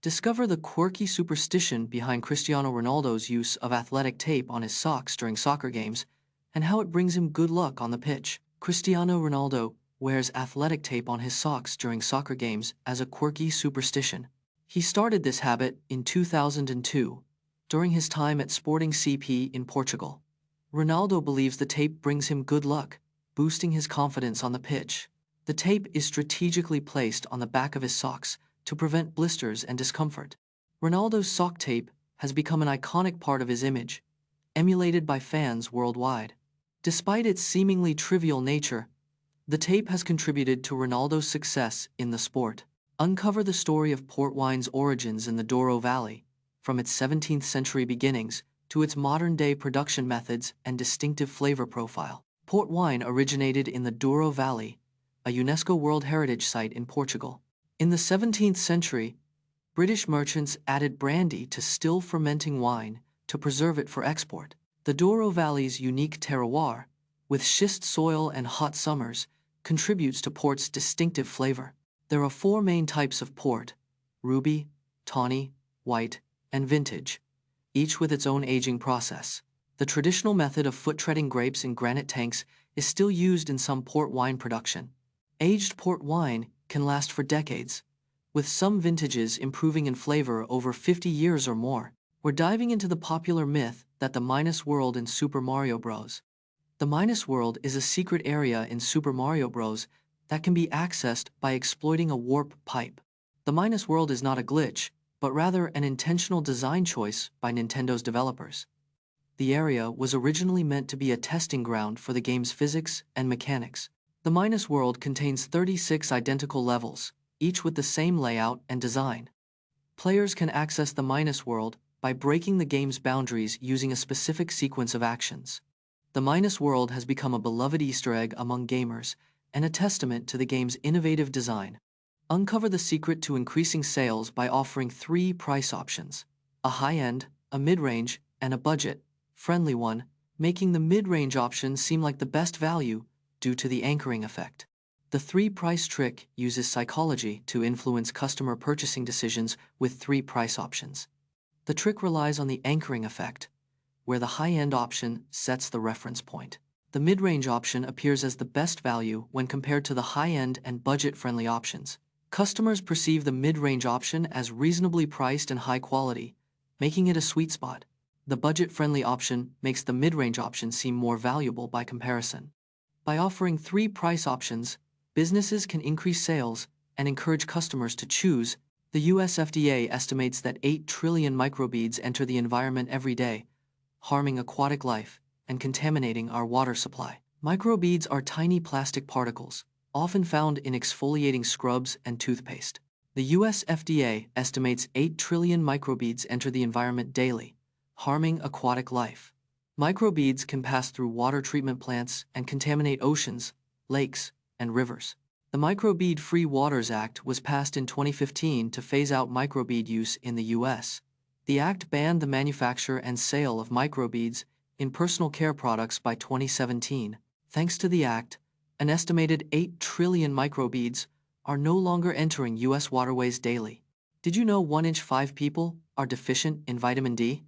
Discover the quirky superstition behind Cristiano Ronaldo's use of athletic tape on his socks during soccer games and how it brings him good luck on the pitch. Cristiano Ronaldo wears athletic tape on his socks during soccer games as a quirky superstition. He started this habit in 2002 during his time at Sporting CP in Portugal. Ronaldo believes the tape brings him good luck, boosting his confidence on the pitch. The tape is strategically placed on the back of his socks to prevent blisters and discomfort. Ronaldo's sock tape has become an iconic part of his image, emulated by fans worldwide. Despite its seemingly trivial nature, the tape has contributed to Ronaldo's success in the sport. Uncover the story of portwine's origins in the Douro Valley, from its 17th century beginnings to its modern-day production methods and distinctive flavor profile. Portwine originated in the Douro Valley, a UNESCO World Heritage Site in Portugal. In the 17th century, British merchants added brandy to still fermenting wine to preserve it for export. The Douro Valley's unique terroir, with schist soil and hot summers, contributes to port's distinctive flavor. There are four main types of port: ruby, tawny, white, and vintage, each with its own aging process. The traditional method of foot-treading grapes in granite tanks is still used in some port wine production. Aged port wine can last for decades, with some vintages improving in flavor over 50 years or more. We're diving into the popular myth that the Minus World in Super Mario Bros. The Minus World is a secret area in Super Mario Bros. That can be accessed by exploiting a warp pipe. The Minus World is not a glitch, but rather an intentional design choice by Nintendo's developers. The area was originally meant to be a testing ground for the game's physics and mechanics. The Minus World contains 36 identical levels, each with the same layout and design. Players can access the Minus World by breaking the game's boundaries using a specific sequence of actions. The Minus World has become a beloved Easter egg among gamers and a testament to the game's innovative design. Uncover the secret to increasing sales by offering 3 price options: a high-end, a mid-range, and a budget-friendly one, making the mid-range option seem like the best value due to the anchoring effect. The 3-price trick uses psychology to influence customer purchasing decisions with 3 price options. The trick relies on the anchoring effect, where the high-end option sets the reference point. The mid-range option appears as the best value when compared to the high-end and budget-friendly options. Customers perceive the mid-range option as reasonably priced and high quality, making it a sweet spot. The budget-friendly option makes the mid-range option seem more valuable by comparison. By offering 3 price options, businesses can increase sales and encourage customers to choose. The US FDA estimates that 8 trillion microbeads enter the environment every day, harming aquatic life and contaminating our water supply. Microbeads are tiny plastic particles, often found in exfoliating scrubs and toothpaste. The US FDA estimates 8 trillion microbeads enter the environment daily, harming aquatic life. Microbeads can pass through water treatment plants and contaminate oceans, lakes, and rivers. The Microbead-Free Waters Act was passed in 2015 to phase out microbead use in the U.S. The act banned the manufacture and sale of microbeads in personal care products by 2017. Thanks to the act, an estimated 8 trillion microbeads are no longer entering U.S. waterways daily. Did you know 1 in 5 people are deficient in vitamin D?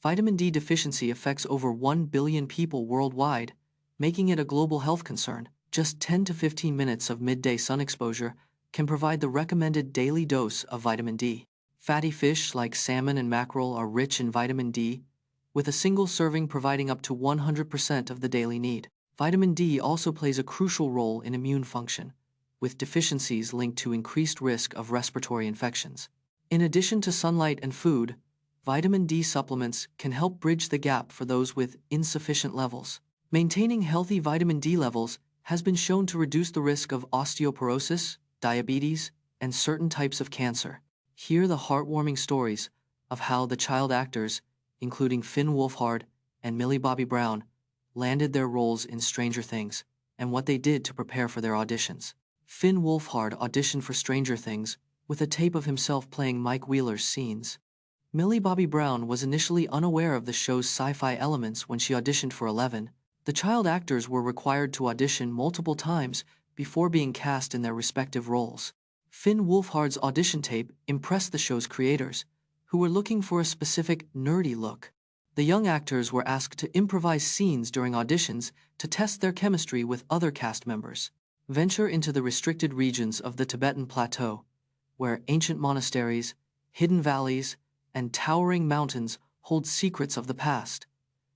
Vitamin D deficiency affects over 1 billion people worldwide, making it a global health concern. Just 10 to 15 minutes of midday sun exposure can provide the recommended daily dose of vitamin D. Fatty fish like salmon and mackerel are rich in vitamin D, with a single serving providing up to 100% of the daily need. Vitamin D also plays a crucial role in immune function, with deficiencies linked to increased risk of respiratory infections. In addition to sunlight and food, vitamin D supplements can help bridge the gap for those with insufficient levels. Maintaining healthy vitamin D levels has been shown to reduce the risk of osteoporosis, diabetes, and certain types of cancer. Hear the heartwarming stories of how the child actors, including Finn Wolfhard and Millie Bobby Brown, landed their roles in Stranger Things and what they did to prepare for their auditions. Finn Wolfhard auditioned for Stranger Things with a tape of himself playing Mike Wheeler's scenes. Millie Bobby Brown was initially unaware of the show's sci-fi elements when she auditioned for Eleven. The child actors were required to audition multiple times before being cast in their respective roles. Finn Wolfhard's audition tape impressed the show's creators, who were looking for a specific nerdy look. The young actors were asked to improvise scenes during auditions to test their chemistry with other cast members. Venture into the restricted regions of the Tibetan Plateau, where ancient monasteries, hidden valleys, and towering mountains hold secrets of the past,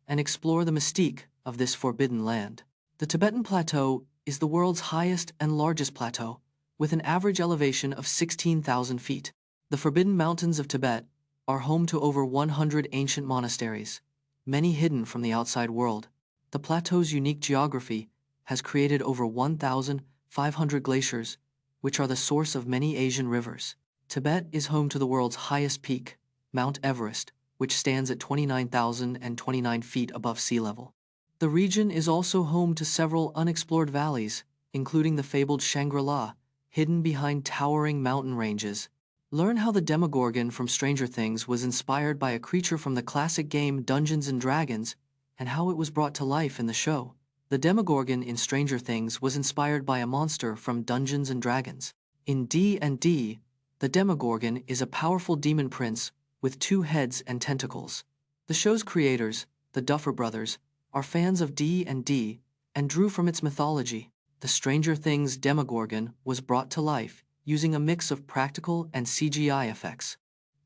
and explore the mystique of this forbidden land. The Tibetan Plateau is the world's highest and largest plateau, with an average elevation of 16,000 feet. The Forbidden Mountains of Tibet are home to over 100 ancient monasteries, many hidden from the outside world. The plateau's unique geography has created over 1,500 glaciers, which are the source of many Asian rivers. Tibet is home to the world's highest peak, Mount Everest, which stands at 29,029 feet above sea level. The region is also home to several unexplored valleys, including the fabled Shangri-La, hidden behind towering mountain ranges. Learn how the Demogorgon from Stranger Things was inspired by a creature from the classic game Dungeons & Dragons, and how it was brought to life in the show. The Demogorgon in Stranger Things was inspired by a monster from Dungeons & Dragons. In D&D, the Demogorgon is a powerful demon prince with 2 heads and tentacles. The show's creators, the Duffer Brothers, are fans of D&D and drew from its mythology. The Stranger Things Demogorgon was brought to life using a mix of practical and CGI effects.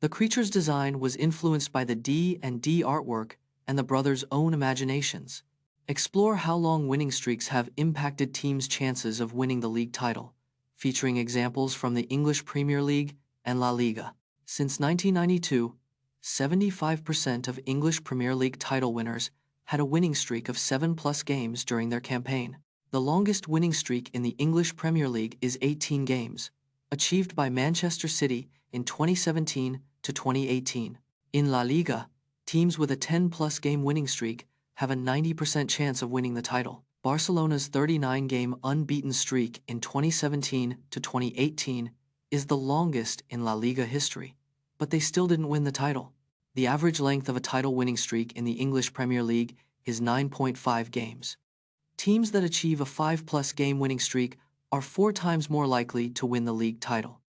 The creature's design was influenced by the D&D artwork and the brothers' own imaginations. Explore how long winning streaks have impacted teams' chances of winning the league title, featuring examples from the English Premier League and La Liga. Since 1992, 75% of English Premier League title winners had a winning streak of 7+ games during their campaign. The longest winning streak in the English Premier League is 18 games, achieved by Manchester City in 2017 to 2018. In La Liga, teams with a 10+ game winning streak have a 90% chance of winning the title. Barcelona's 39-game unbeaten streak in 2017 to 2018 is the longest in La Liga history, but they still didn't win the title. The average length of a title winning streak in the English Premier League is 9.5 games. Teams that achieve a 5+ game winning streak are 4 times more likely to win the league title.